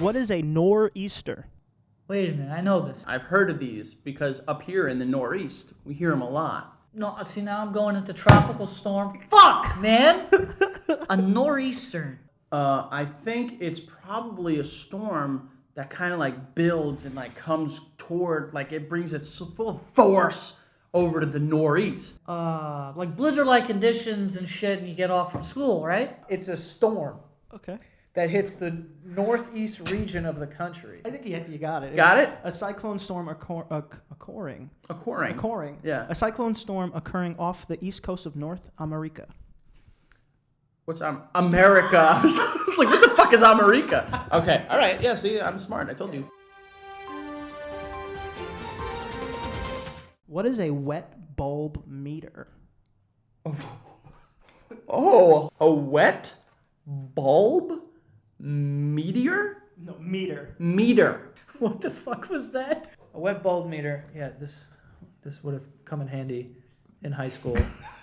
What is a nor'easter? Wait a minute, I know this. I've heard of these because up here in the Northeast, we hear them a lot. No, see, now I'm going into tropical storm. Fuck, man! A nor'easter. I think it's probably a storm that kind of like builds and like comes toward, like it brings its full force over to the northeast. Like blizzard-like conditions and shit, and you get off from school, right? It's a storm. Okay. That hits the northeast region of the country. I think you got it. Got it? A cyclone storm occurring. Occurring. Yeah. A cyclone storm occurring off the east coast of North America. What's America? I was like, what the fuck is America? Okay, all right. Yeah, see, I'm smart. I told you. What is a wet bulb meter? Oh, a wet bulb meteor? No, meter. Meter. What the fuck was that? A wet bulb meter. Yeah, this would have come in handy in high school.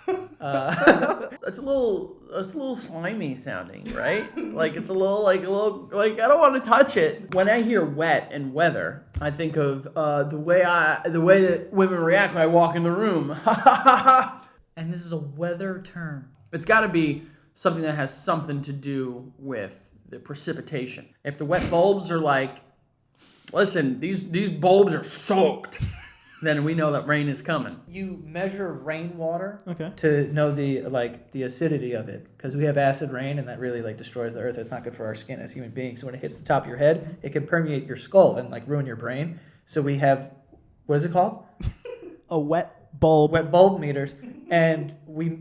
It's a little slimy sounding, right? Like it's a little like I don't want to touch it. When I hear wet and weather, I think of the way that women react when I walk in the room. And this is a weather term. It's got to be something that has something to do with the precipitation. If the wet bulbs are like, listen, these bulbs are soaked, then we know that rain is coming. You measure rainwater Okay. to know the acidity of it, because we have acid rain and that really like destroys the earth. It's not good for our skin as human beings. So when it hits the top of your head, it can permeate your skull and like ruin your brain. So we have, what is it called? A wet bulb. Wet bulb meters, and we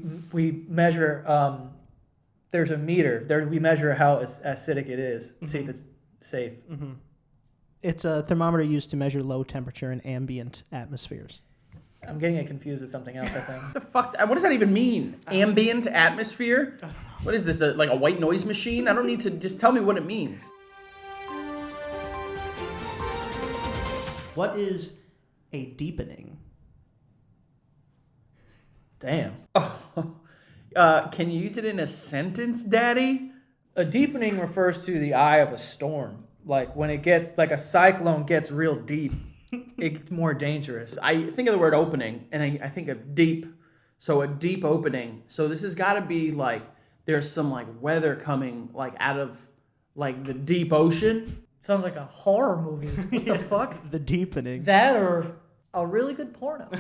measure. There's a meter. We measure how acidic it is. See if it's safe. Mm-hmm. It's a thermometer used to measure low temperature in ambient atmospheres. I'm getting it confused with something else, I think. What the fuck? What does that even mean? Ambient atmosphere? What is this? Like a white noise machine? I don't need to. Just tell me what it means. What is a deepening? Damn. Can you use it in a sentence, Daddy? A deepening refers to the eye of a storm. Like when it gets, like a cyclone gets real deep, it's more dangerous. I think of the word opening, and I think of deep. So a deep opening. So this has got to be like there's some like weather coming like out of like the deep ocean. Sounds like a horror movie. What the fuck? The deepening. That or a really good porno.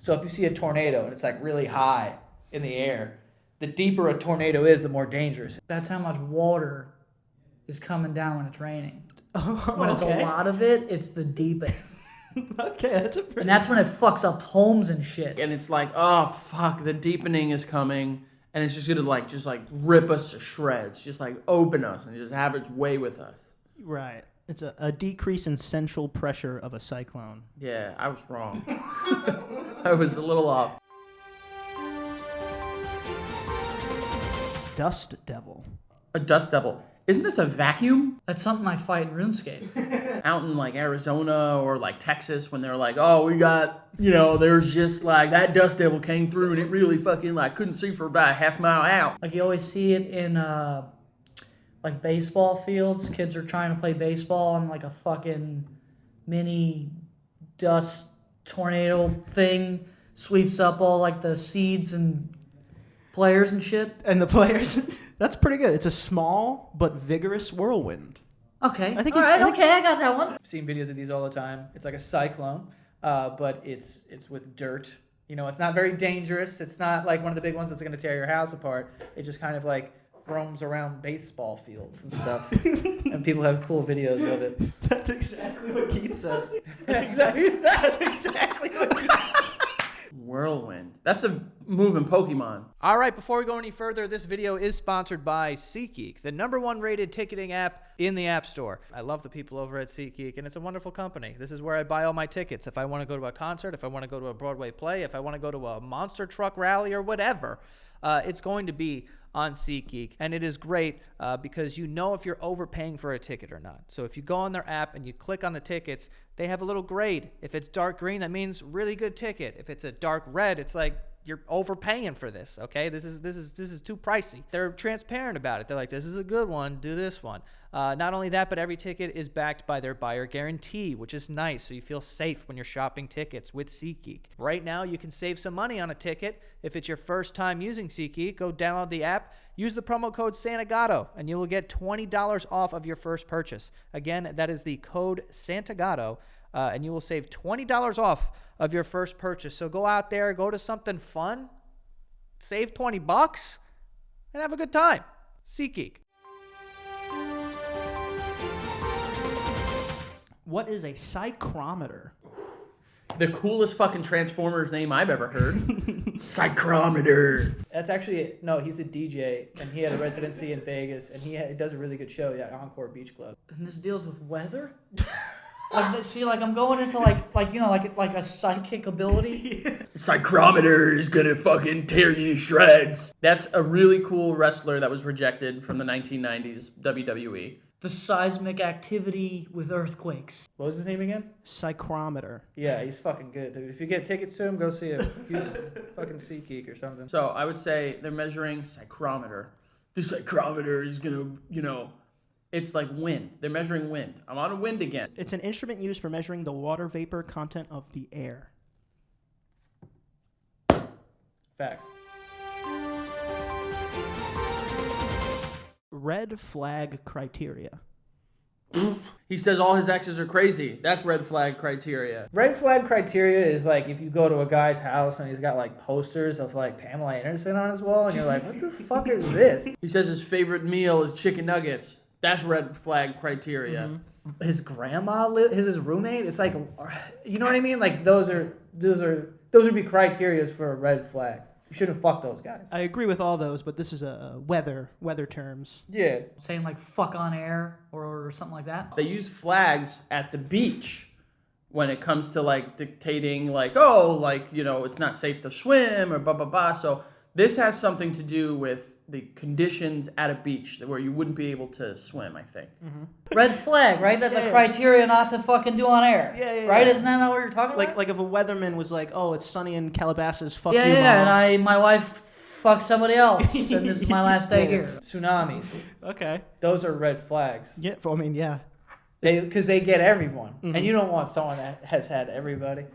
So if you see a tornado and it's like really high in the air, the deeper a tornado is, the more dangerous. That's how much water is coming down when it's raining. When it's a lot of it, it's the deepest. Okay, that's a pretty... And that's when it fucks up homes and shit. And it's like, oh fuck, the deepening is coming, and it's just gonna just rip us to shreds, just like open us and just have its way with us. Right. It's a decrease in central pressure of a cyclone. Yeah, I was wrong. I was a little off. Dust devil. A dust devil. Isn't this a vacuum? That's something I fight in RuneScape. Out in like Arizona or like Texas, when they're like, oh, we got, there's just like that dust devil came through and it really fucking like couldn't see for about a half mile out. Like you always see it in like baseball fields. Kids are trying to play baseball and like a fucking mini dust tornado thing sweeps up all like the seeds and players and shit. And the players... That's pretty good. It's a small but vigorous whirlwind. Okay. I think I got that one. I've seen videos of these all the time. It's like a cyclone, but it's with dirt. It's not very dangerous. It's not like one of the big ones that's going to tear your house apart. It just kind of like roams around baseball fields and stuff. And people have cool videos of it. That's exactly what Keith says. That's exactly what Keith says. Whirlwind. That's a moving Pokemon. All right, before we go any further, this video is sponsored by SeatGeek, the #1 rated ticketing app in the App Store. I love the people over at SeatGeek, and it's a wonderful company. This is where I buy all my tickets. If I want to go to a concert, if I want to go to a Broadway play, if I want to go to a monster truck rally or whatever, it's going to be on SeatGeek, and it is great because you know if you're overpaying for a ticket or not. So if you go on their app and you click on the tickets, they have a little grade. If it's dark green, that means really good ticket. If it's a dark red, it's like you're overpaying for this. Okay, this is too pricey. They're transparent about it. They're like, this is a good one. Do this one. Not only that, but every ticket is backed by their buyer guarantee, which is nice. So you feel safe when you're shopping tickets with SeatGeek. Right now, you can save some money on a ticket. If it's your first time using SeatGeek, go download the app, use the promo code Santagato, and you will get $20 off of your first purchase. Again, that is the code Santagato, and you will save $20 off of your first purchase. So go out there, go to something fun, save $20, and have a good time. SeatGeek. What is a psychrometer? The coolest fucking Transformers name I've ever heard. Psychrometer. That's actually, no, he's a DJ, and he had a residency in Vegas, and he does a really good show at Encore Beach Club. And this deals with weather? Like, see, like, I'm going into, like a psychic ability. Psychrometer is gonna fucking tear you to shreds. That's a really cool wrestler that was rejected from the 1990s WWE. The seismic activity with earthquakes. What was his name again? Psychrometer. Yeah, he's fucking good, dude. If you get tickets to him, go see him. He's fucking SeatGeek or something. So I would say they're measuring psychrometer. The psychrometer is gonna, it's like wind. They're measuring wind. I'm on a wind again. It's an instrument used for measuring the water vapor content of the air. Facts. Red flag criteria. He says all his exes are crazy. That's red flag criteria. Red flag criteria is like if you go to a guy's house and he's got like posters of like Pamela Anderson on his wall and you're like, what the fuck is this? He says his favorite meal is chicken nuggets. That's red flag criteria. Mm-hmm. His grandma, his roommate. It's like, you know what I mean? Like those would be criteria for a red flag. You shouldn't fuck those guys. I agree with all those, but this is a weather terms. Yeah. Saying like fuck on air or something like that. They use flags at the beach when it comes to like dictating like, it's not safe to swim or blah, blah, blah. So this has something to do with the conditions at a beach where you wouldn't be able to swim, I think. Mm-hmm. Red flag, right? That's the criteria not to fucking do on air. Yeah. Right? Isn't that not what you're talking about? Like if a weatherman was like, oh, it's sunny in Calabasas, fuck you, Mom. And my wife fucked somebody else, and this is my last day here. Tsunamis. Okay. Those are red flags. Yeah, yeah. Because they get everyone. Mm-hmm. And you don't want someone that has had everybody.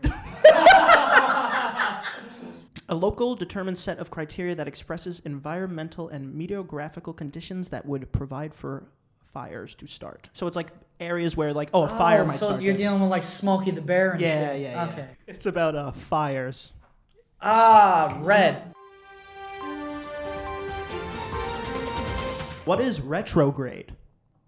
A local determined set of criteria that expresses environmental and meteorographical conditions that would provide for fires to start. So it's like areas where like, a fire might start. So you're dealing with like Smokey the Bear and shit. Yeah. Okay. It's about fires. Red. What is retrograde?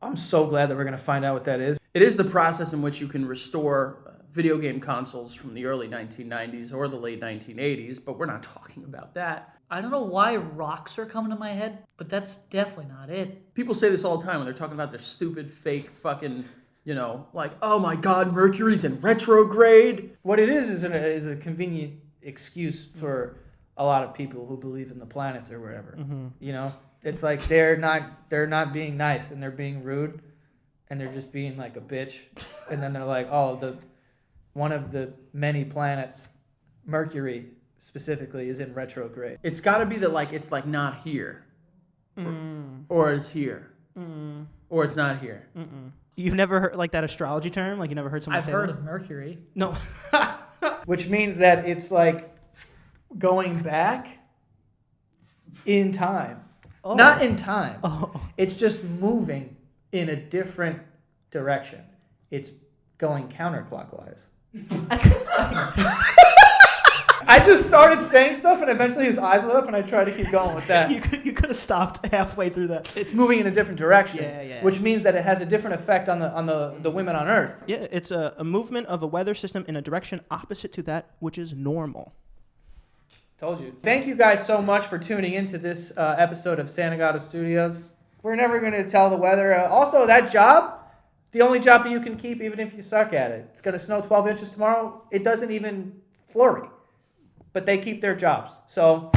I'm so glad that we're going to find out what that is. It is the process in which you can restore video game consoles from the early 1990s or the late 1980s, but we're not talking about that. I don't know why rocks are coming to my head, but that's definitely not it. People say this all the time when they're talking about their stupid, fake, fucking, like, oh my God, Mercury's in retrograde. What it is a convenient excuse for a lot of people who believe in the planets or wherever. Mm-hmm. It's like they're not being nice and they're being rude and they're just being like a bitch, and then they're like, one of the many planets, Mercury specifically, is in retrograde. It's got to be that like it's like not here, or it's here, or it's not here. You've never heard like that astrology term? Like you never heard someone say that? I've heard of Mercury. No. Which means that it's like going back in time. Oh. Not in time. Oh. It's just moving in a different direction. It's going counterclockwise. I just started saying stuff and eventually his eyes lit up and I tried to keep going with that. You could have stopped halfway through that. It's moving in a different direction. Yeah. Which means that it has a different effect on the women on Earth. Yeah, it's a movement of a weather system in a direction opposite to that which is normal. Told you. Thank you guys so much for tuning into this episode of Santagato Studios. We're never going to tell the weather. Also, that job, the only job that you can keep even if you suck at it. It's going to snow 12 inches tomorrow. It doesn't even flurry. But they keep their jobs. So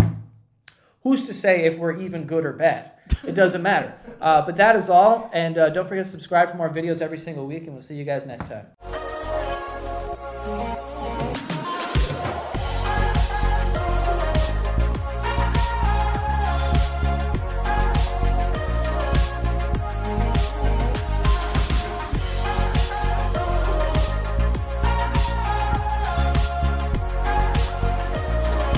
who's to say if we're even good or bad? It doesn't matter. But that is all. And don't forget to subscribe for more videos every single week. And we'll see you guys next time.